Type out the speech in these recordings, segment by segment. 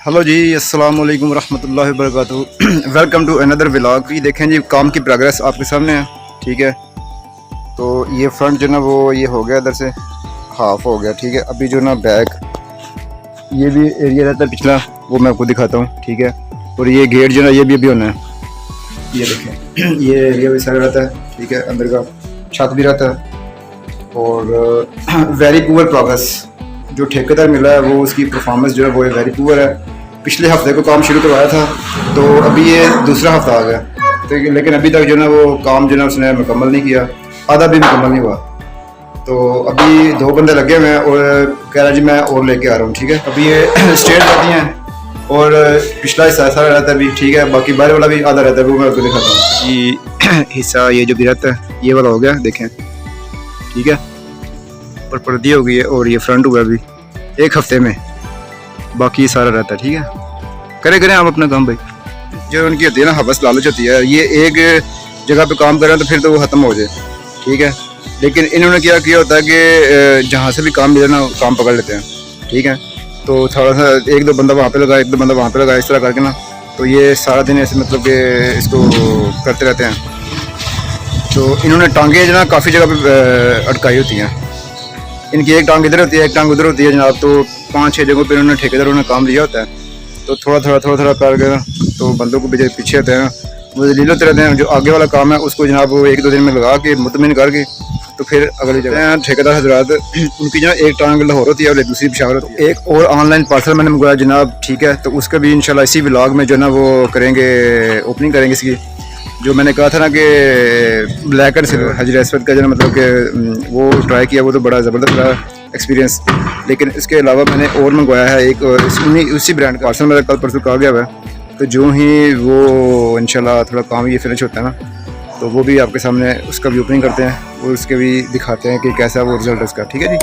Hello जी, अस्सलाम वालेकुम रहमतुल्लाहि व बरकातुहू। Welcome to another vlog. ये देखें जी, काम की प्रोग्रेस आपके सामने है। ठीक है, तो ये फ्रंट जो ना वो ये हो गया, इधर से हाफ हो गया। ठीक है, अभी जो ना बैक ये भी एरिया रहता है पिछला, वो मैं आपको दिखाता हूँ। ठीक है, और ये गेट जो ना ये भी अभी होना है। ये देखें, ये एरिया भी सारा रहता है। ठीक है, अंदर का छत भी रहता है। और वेरी पुअर प्रोग्रेस जो ठेकेदार मिला है, वो उसकी परफॉर्मेंस जो है वो वेरी पुअर है। पिछले हफ्ते को काम शुरू करवाया था, तो अभी ये दूसरा हफ्ता आ गया, तो लेकिन अभी तक जो ना वो काम जो ना उसने मुकम्मल नहीं किया, आधा भी मुकम्मल नहीं हुआ। तो अभी 2 बंदे लगे हुए हैं और कह रहा जी मैं और लेके आ रहा हूँ। ठीक है, अभी ये स्ट्रेट रहती हैं और पिछला हिस्सा ऐसा रहता है भी। ठीक है, बाकी बाहर वाला भी आधा रहता है, वो मैं आपको दिखाता हूँ। ये हिस्सा ये जो भी रहता है ये वाला हो गया, देखें। ठीक है, पर पर्दी हो गई है और ये फ्रंट हुआ अभी 1 हफ्ते में, बाकी ये सारा रहता है। ठीक है, करें आप अपना काम भाई। जो उनकी होती है ना हवस लालच होती है, ये एक जगह पे काम कर रहे हैं तो फिर तो वो ख़त्म हो जाए। ठीक है, लेकिन इन्होंने क्या किया होता है कि जहाँ से भी काम मिले ना काम पकड़ लेते हैं। ठीक है, तो थोड़ा सा 1-2 बंदा वहाँ पे लगा, 1-2 बंदा वहाँ पे लगा, इस तरह करके ना तो ये सारा दिन ऐसे मतलब कि इसको करते रहते हैं। तो इन्होंने टांगे जो ना काफ़ी जगह पे अटकाई होती हैं। इनकी एक टांग इधर होती है, एक टांग उधर होती है जनाब। तो 5-6 जगहों पे इन्होंने ठेकेदारों ने काम लिया होता है। तो थोड़ा थोड़ा करके तो बंदों को पीछे होते हैं, वो दलील होते रहते हैं। जो आगे वाला काम है उसको जनाब वो 1-2 दिन में लगा के मुतमिन करके तो फिर अगली जगह ठेकेदार हजरात उनकी जो एक टांग लाहौर होती है और एक दूसरी पेशावर होती है। एक और ऑनलाइन पार्सल मैंने मंगवाया जनाब। ठीक है, तो उसका भी इंशाल्लाह इसी व्लॉग में जो ना वो करेंगे, ओपनिंग करेंगे इसकी। जो मैंने कहा था ना कि ब्लैक एंड सिल्वर हजर असवद का जो ना मतलब कि वो ट्राई किया, वो तो बड़ा ज़बरदस्त रहा एक्सपीरियंस। लेकिन इसके अलावा मैंने और मंगवाया है एक उसी ब्रांड का पार्सल मेरा कल परसों का आ गया हुआ है। तो जो ही वो इंशाल्लाह थोड़ा काम ये फिनिश होता है ना, तो वो भी आपके सामने उसका भी ओपनिंग करते हैं और उसके भी दिखाते हैं कि कैसा वो रिजल्ट है उसका। ठीक है जी,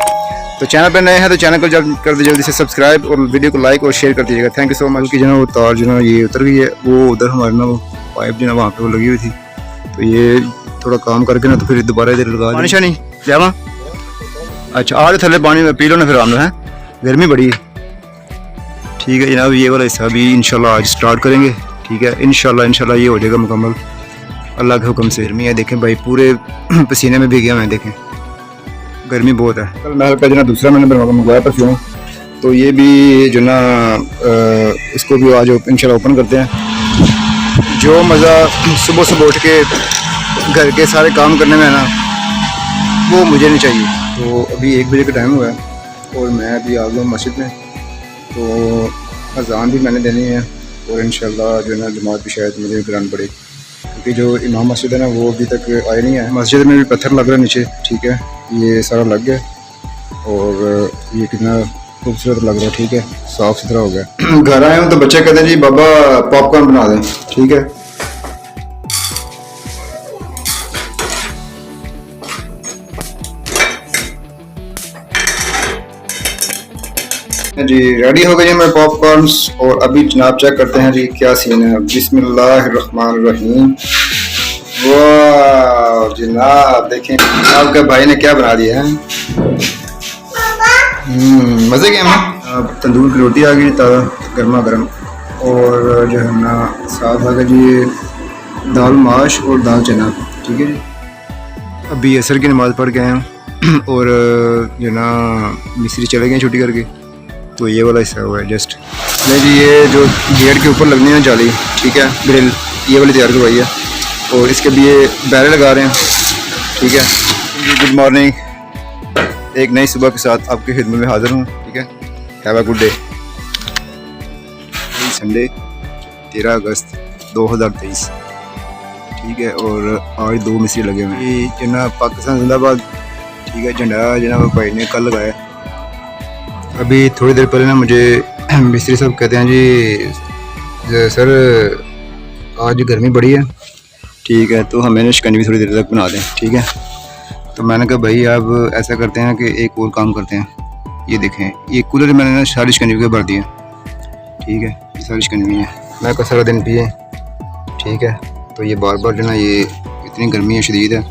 तो चैनल पर नए हैं तो चैनल को कर दीजिए जल्दी से सब्सक्राइब और वीडियो को लाइक और शेयर कर दीजिएगा। Thank you so much. कि जो ना वो तार जो ना ये उतर गई है, वो उधर हमारे ना वो पाइप जो ना वहाँ पे वो लगी हुई थी, तो ये थोड़ा काम करके ना तो फिर दोबारा इधर लगा पानी शानी लिया। अच्छा, आज थले पानी में पी लो ना, फिर आना है, गर्मी बड़ी है। ठीक है जनाब, ये वाला हिस्सा भी इंशाल्लाह आज स्टार्ट करेंगे। ठीक है, इंशाल्लाह ये हो जाएगा मुकम्मल अल्लाह के हुक्म से। गर्मी है, देखें भाई पूरे पसीने में भीगे हुए हैं, देखें गर्मी बहुत है। कल महल का जो ना दूसरा मैंने मंगवाया परफ्यूम, तो ये भी जो ना इसको भी आज इंशाल्लाह ओपन करते हैं। जो मज़ा सुबह उठ के घर के सारे काम करने में है ना, वो मुझे नहीं चाहिए। तो अभी 1 बजे का टाइम हुआ है और मैं अभी आ गया मस्जिद में। तो अज़ान भी मैंने देनी है और इंशाल्लाह जो है ना जमात भी शायद मुझे करानी पड़ेगी, क्योंकि जो इमाम मस्जिद है ना वो अभी तक आए नहीं है। मस्जिद में भी पत्थर लग रहा है नीचे। ठीक है, ये सारा लग गया और ये कितना खूबसूरत लग रहा है। ठीक है, साफ़ सुथरा हो गया। घर आए हूँ तो बच्चे कहते हैं जी बाबा पॉपकॉर्न बना दें। ठीक है, जी रेडी हो गए जी मेरे पॉपकॉर्न्स। और अभी जनाब चेक करते हैं जी क्या सीन है। बिस्मिल्लाहिर्रहमानिर्रहीम। वाह जनाब, देखें आपके भाई ने क्या बना दिया है। मज़े के हम तंदूर की रोटी आ गई ताज़ा गर्मा गर्म, और जो है ना साथ आ गया जी दाल माश और दाल चना। ठीक है जी, अभी असर की नमाज़ पढ़ के आए हैं और जो ना मिस्त्री चले गए छुट्टी करके। तो ये वाला हिस्सा हुआ है जस्ट नहीं जी, ये जो गेट के ऊपर लगनी है जाली। ठीक है, ग्रिल ये वाली तैयार करवाई है और इसके भी ये बैरे लगा रहे हैं। ठीक है जी, गुड मॉर्निंग, एक नई सुबह के साथ आपकी खिदमत में हाज़िर हूँ। ठीक है, have a good day. Sunday 13 अगस्त 2023। ठीक है, और आज 2 मिस्त्री लगे हुए हैं। जना पाकिस्तान जिंदाबाद। ठीक है, झंडा जना भाई ने कल लगाया। अभी थोड़ी देर पहले ना मुझे मिस्त्री साहब कहते हैं जी सर आज गर्मी बड़ी है। ठीक है, तो हमें शिकंजी भी थोड़ी देर तक बना दें। ठीक है, तो मैंने कहा भाई आप ऐसा करते हैं कि एक और काम करते हैं। ये देखें, ये कूलर मैंने ना सारी शिकंजी के भर दिया। ठीक है, ये सारी शिकंजी है, मैं कहा सारा दिन पिए। ठीक है, तो ये बार बार जो ना ये इतनी गर्मी है शदीद है,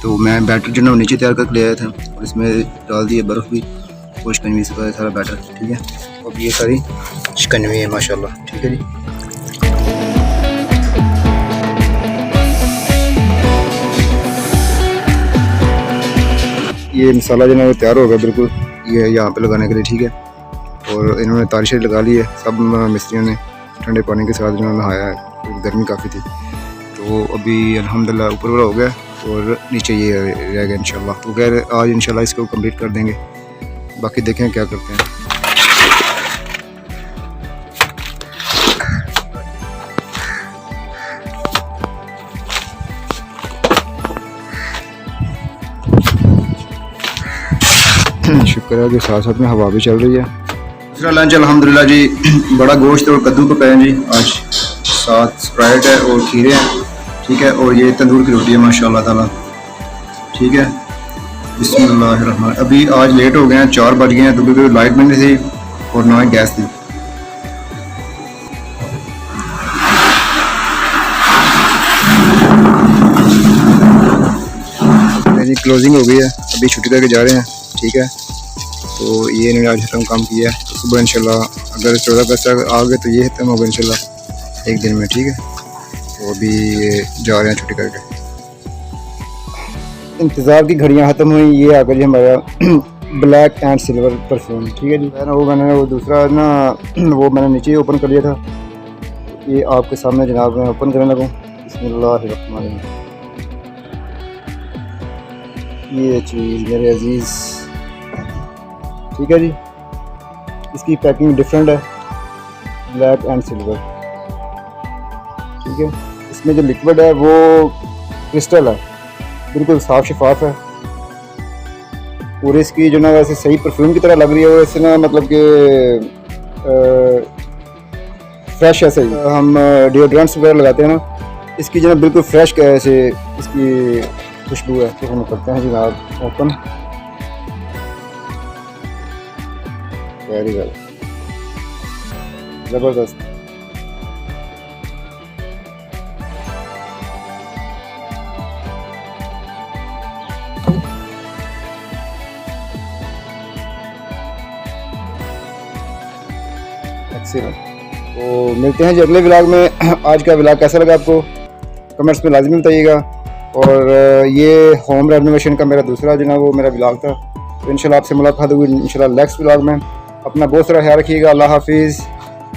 तो मैं बैटर जो ना नीचे तैयार करके ले आया था और इसमें डाल दिया बर्फ़ भी और शिकंजी से सारा बैटर। ठीक है, अब ये सारी शिकनवी है माशाल्लाह। ठीक है जी। ये मसाला जो है वो तैयार हो गया बिल्कुल, ये यहाँ पे लगाने के लिए। ठीक है, और इन्होंने तारी शारी लगा ली है सब मिस्त्रियों ने, ठंडे पानी के साथ इन्होंने नहाया है, गर्मी काफ़ी थी। तो अभी अल्हम्दुलिल्लाह ऊपर वाला हो गया और नीचे ये रह गया इंशाल्लाह। तो खैर आज इंशाल्लाह इसको कंप्लीट कर देंगे, बाकी देखें क्या करते हैं। शुक्र है कि साथ साथ में हवा भी चल रही है। दूसरा लंच अल्हम्दुलिल्लाह जी, बड़ा गोश्त और कद्दू पकाया जी आज, साथ स्प्राइट है और खीरे हैं। ठीक है, और ये तंदूर की रोटी है माशाल्लाह ताला। ठीक है, बिस्मिल्लाहिर्रहमान। अभी आज लेट हो गए हैं, 4 बज गए हैं, तो क्योंकि लाइट भी नहीं थी और ना ही गैस थी। मेरी क्लोजिंग हो गई है, अभी छुट्टी करके जा रहे हैं। ठीक है, तो ये इन्होंने आज खत्म काम किया है। तो सुबह इंशाल्लाह अगर 14 पैसा आ गए तो ये खत्म होगा इंशाल्लाह एक दिन में। ठीक है, तो अभी जा रहे हैं छुट्टी करके। इंतज़ार की घड़ियां ख़त्म हुई, ये आ गई हमारा ब्लैक एंड सिल्वर परफ्यूम। ठीक है जी, मैंने वो दूसरा ना वो मैंने नीचे ही ओपन कर लिया था, ये आपके सामने जनाब मैं ओपन करने लगूँ। बिस्मिल्लाहिर्रहमानिर्रहीम। ये चीज़ मेरे अजीज़, ठीक है जी, इसकी पैकिंग डिफरेंट है, ब्लैक एंड सिल्वर। ठीक है, इसमें जो लिक्विड है वो क्रिस्टल है, बिल्कुल साफ शफाफ है। और इसकी जो ना वैसे सही परफ्यूम की तरह लग रही है, वैसे ना मतलब कि फ्रेश है। सही हम डिओड्रेंट्स वगैरह लगाते हैं ना, इसकी जो ना बिल्कुल फ्रेश ऐसे इसकी खुशबू है। तो हम करते हैं जनाब ओपन। वेरी वेल, ज़बरदस्त। एक्सीलेंट। तो मिलते हैं जी अगले व्लॉग में। आज का व्लॉग कैसा लगा आपको कमेंट्स में लाजमी बताइएगा। और ये होम रेनोवेशन का मेरा दूसरा जो ना वो मेरा व्लॉग था। तो इंशाल्लाह आपसे मुलाकात होगी इंशाल्लाह नेक्स्ट व्लॉग में। अपना बहुत सारा ख्याल रखिएगा। अल्लाह हाफिज़।